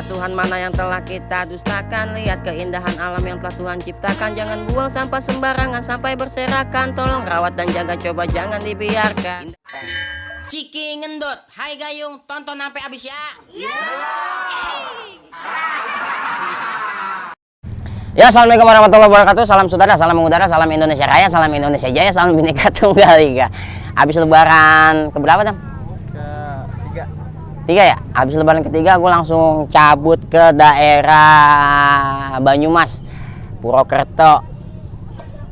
Tuhan mana yang telah kita dustakan. Lihat keindahan alam yang telah Tuhan ciptakan. Jangan buang sampah sembarangan sampai berserakan. Tolong rawat dan jaga, coba jangan dibiarkan. Ciki ngendut, hai gayung, tonton sampai habis ya. Ya, assalamualaikum warahmatullahi wabarakatuh. Salam saudara, salam mengudara, salam Indonesia Raya, salam Indonesia Jaya, salam Bhinneka Tunggal Ika. Habis lebaran keberapa, Tam? Ketiga ya? Habis lebaran ketiga gue langsung cabut ke daerah Banyumas, Purwokerto.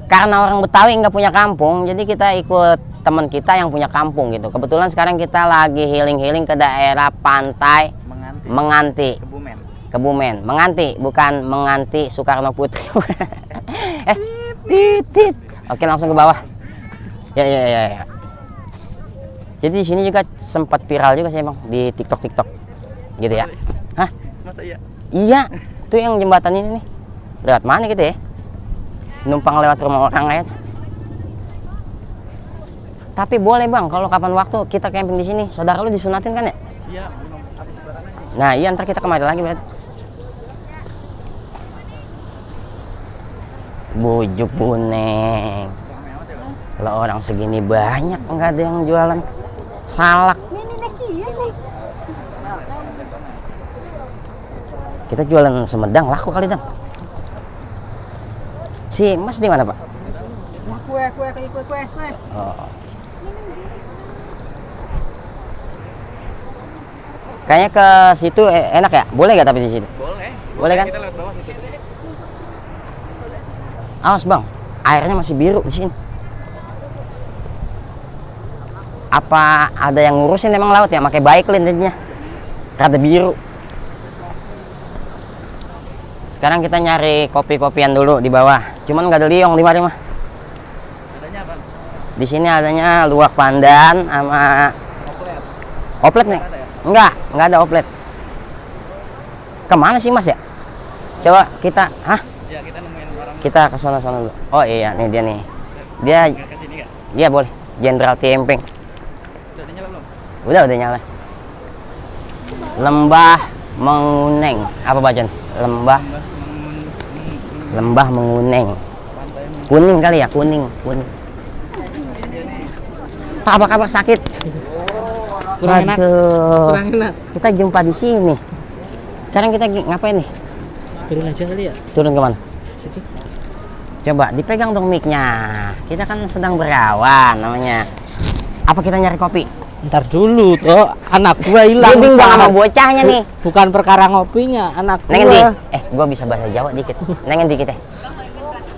Karena orang Betawi nggak punya kampung, jadi kita ikut teman kita yang punya kampung gitu. Kebetulan sekarang kita lagi healing-healing ke daerah pantai Menganti. Kebumen. Menganti, bukan Menganti Soekarno Putri. Titit. Oke, langsung ke bawah. Ya. Jadi di sini juga sempat viral juga sih Bang di TikTok gitu ya. Hah? Masa iya? Iya, tuh yang jembatan ini nih. Lewat mana gitu ya? Numpang lewat rumah orang aja. Tapi boleh Bang, kalau kapan waktu kita camping di sini. Saudara lu disunatin kan ya? Iya, belum habis lebaran aja. Nah, iya ntar kita kemari lagi berarti. Bujuk Buneng. Kalau orang segini banyak nggak ada yang jualan salak. Kita jualan Semedang laku kali Dam. Si Mas di mana Pak? Kue. Oh. Kayaknya ke situ enak ya? Boleh nggak tapi di situ? Boleh kan? Kita lewat bawah situ. Awas Bang, airnya masih biru di sini. Apa ada yang ngurusin emang laut ya? Pakai baiklin jadinya. Rada biru. Sekarang kita nyari kopi-kopian dulu di bawah. Cuman nggak ada liong di mari mah. Adanya apa? Di sini adanya luwak pandan sama oplet nih. Enggak ada oplet. Kemana sih Mas ya? Coba kita, Ya, kita nemuin barang. kita ke sono dulu. Oh iya, nih dia nih. Dia, Nggak ke sini nggak? iya boleh. Jenderal Tiempeng. Udah nyala belum? Udah nyala. Lembah Menguneng. Apa bacaan? Lembah Menguneng. Pantai Kuning kali ya, kuning. Pak, apa kabar sakit? Kurang enak. Aduh. Kurang enak. Kita jumpa di sini. Sekarang kita ngapain nih? Turun aja kali ya? Turun kemana? Situ. Coba dipegang dong mic-nya. Kita kan sedang berawan namanya. Apa kita nyari kopi? Ntar dulu tuh, anak gua hilang. Gue bingung sama bocahnya nih. Bukan perkara ngopinya, anak Neng Endi, gua. gua bisa bahasa Jawa dikit. Neng Endi kita.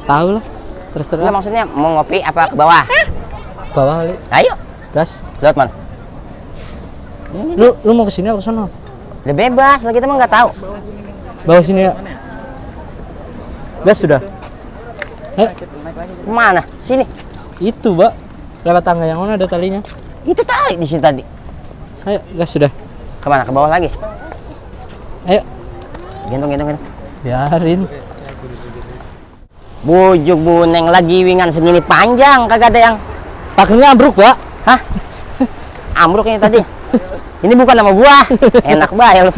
Tahu lah, Enggak, terserah. maksudnya mau ngopi apa ke bawah? Bawah kali. Ayo, Gas. lewat mana? Ini. Lu mau kesini apa sana? Udah bebas, lah kita mah nggak tahu. Bawah sini ya. Gas sudah. Mana? Sini. Itu, Mbak. Lewat tangga yang mana ada talinya? Itu tali di sini tadi. Ayo, gas sudah. Kemana? Ke bawah lagi? Ayo, Gendong. biarin. Bujuk Buneng lagi wingan segini panjang, kagak ada yang. Pakainya ambruk, Mbak. Hah? Ambruk ini tadi. Ini bukan nama gua. Enak banget lu.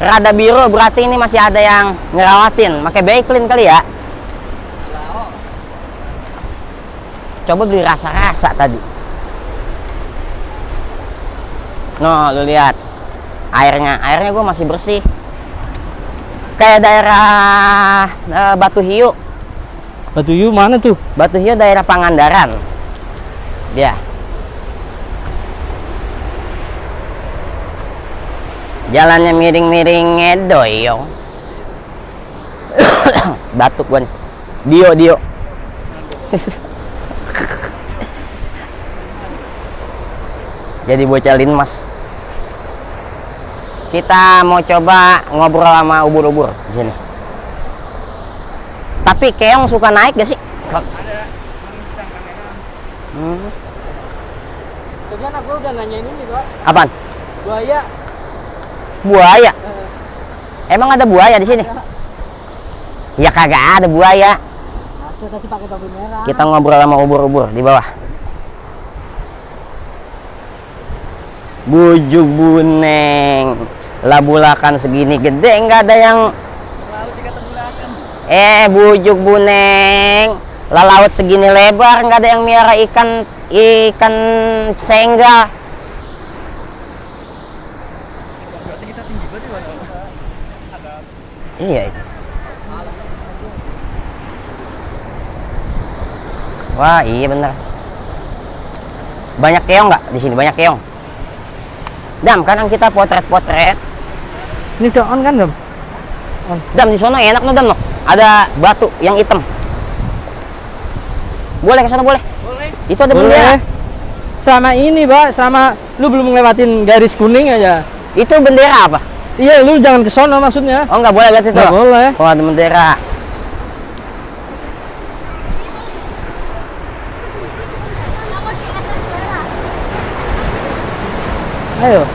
Rada biru berarti ini masih ada yang ngerawatin. Pakai baiklin kali ya. Coba beli rasa-rasa tadi. No, lu lihat. Airnya gua masih bersih. Kayak daerah Batu Hiu. Batu Hiu mana tuh? Batu Hiu daerah Pangandaran. Dia. Jalannya miring-miring ngedoyong. Batuk gua nih. Dio. Jadi bocah linmas. Kita mau coba ngobrol sama ubur-ubur di sini. Tapi keong suka naik gak sih? Tadi anak gua udah nanyain ini, Pak. Apaan? Buaya. Buaya. Emang ada buaya di sini? Ya kagak ada buaya. Aku tadi pakai topi merah. Kita ngobrol sama ubur-ubur di bawah. Bujuk buneng. Labulakan segini gede nggak ada yang. Bujuk buneng. Laut segini lebar nggak ada yang miara ikan sengga. Berarti kita tinggi banget ya, Bang. Iya itu. Wah iya bener. Banyak keong nggak di sini? Banyak keong. Dam, kadang kita potret-potret. Ini udah on kan, Dam? Dam di sono enak no Dam no. Ada batu yang hitam. Boleh ke sana boleh. Boleh. Itu ada bendera. Sama ini, Pak, sama lu belum ngelewatin garis kuning aja. Itu bendera apa? Iya, lu jangan ke sono maksudnya. Oh nggak boleh lihat itu. Nggak boleh. Oh ada bendera. Ayo.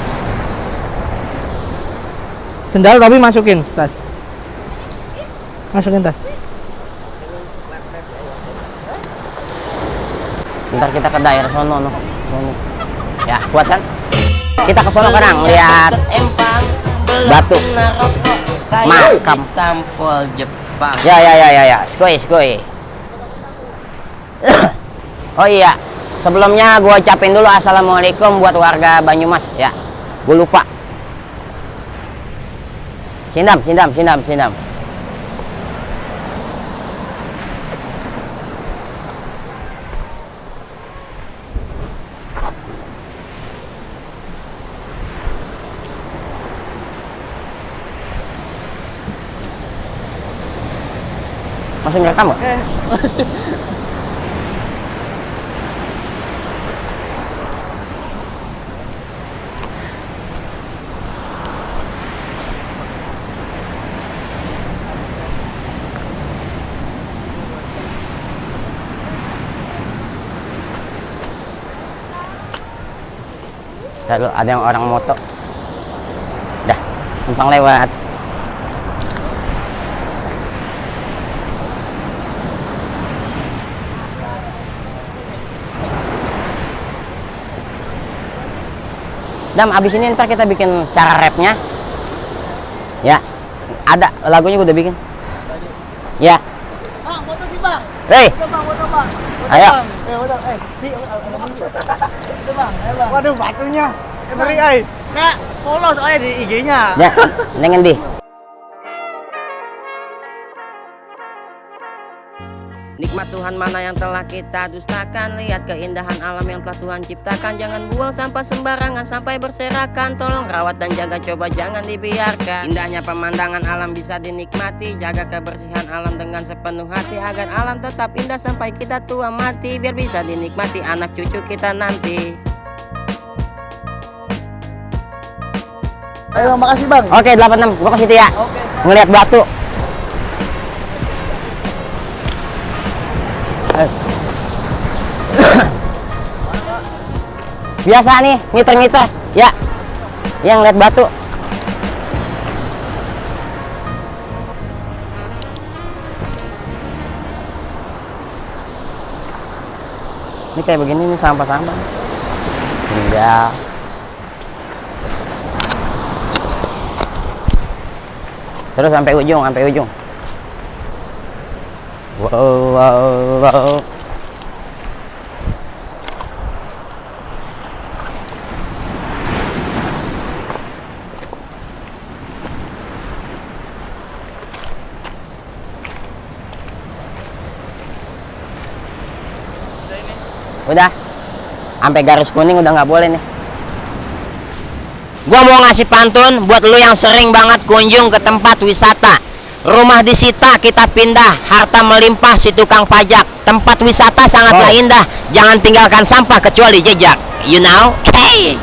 Sendal tapi masukin tas. Masukin tas. Ntar kita ke daerah sono no. Sono. Ya kuat kan? Kita ke sono kadang lihat batu makam. Tampol Jepang. Ya. Skoy. Oh iya. Sebelumnya gua ucapin dulu assalamualaikum buat warga Banyumas ya. Gue lupa. Sindam. Masih merekam nggak? Lalu ada yang orang moto. Dah, numpang lewat. Dam, abis ini ntar kita bikin cara rapnya. Ya, ada lagunya gue udah bikin. Ya. Bang, foto sih, Bang. Hei, Foto, Bang. ayo. Waduh, batunya. Beri, Kak, follow soalnya di IG-nya. Ya, nengen di. Nikmat Tuhan mana yang telah kita dustakan. Lihat keindahan alam yang telah Tuhan ciptakan. Jangan buang sampah sembarangan sampai berserakan. Tolong rawat dan jaga, coba jangan dibiarkan. Indahnya pemandangan alam bisa dinikmati. Jaga kebersihan alam dengan sepenuh hati, agar alam tetap indah sampai kita tua mati. Biar bisa dinikmati anak cucu kita nanti. Ayo, makasih, Bang. Oke 86, gua ke situ ya. Oke. Ngeliat batu. Biasa nih, ngiter-ngiter. Ya. Yang lihat batu. Ini kayak begini nih sampah-sampah. Enggak. Terus sampai ujung. Wow. Udah. Sampai garis kuning udah nggak boleh nih. Gua mau ngasih pantun buat lu yang sering banget kunjung ke tempat wisata. Rumah disita, kita pindah, harta melimpah si tukang pajak. Tempat wisata sangatlah indah, jangan tinggalkan sampah kecuali jejak. You know? Hey!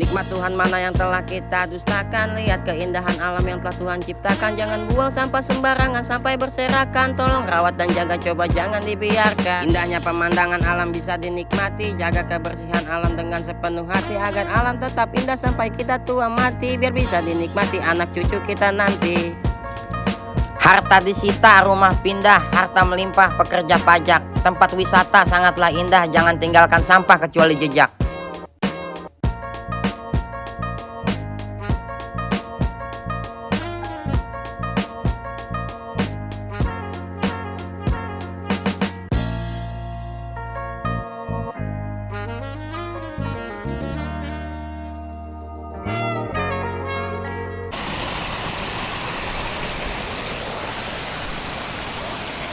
Nikmat Tuhan mana yang telah kita dustakan. Lihat keindahan alam yang telah Tuhan ciptakan. Jangan buang sampah sembarangan sampai berserakan. Tolong rawat dan jaga, coba jangan dibiarkan. Indahnya pemandangan alam bisa dinikmati. Jaga kebersihan alam dengan sepenuh hati, agar alam tetap indah sampai kita tua mati. Biar bisa dinikmati anak cucu kita nanti. Harta disita, rumah pindah, harta melimpah, pekerja pajak. Tempat wisata sangatlah indah, jangan tinggalkan sampah kecuali jejak.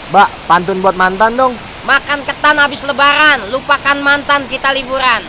Mbak, pantun buat mantan dong. Makan ketan habis lebaran, lupakan mantan, kita liburan.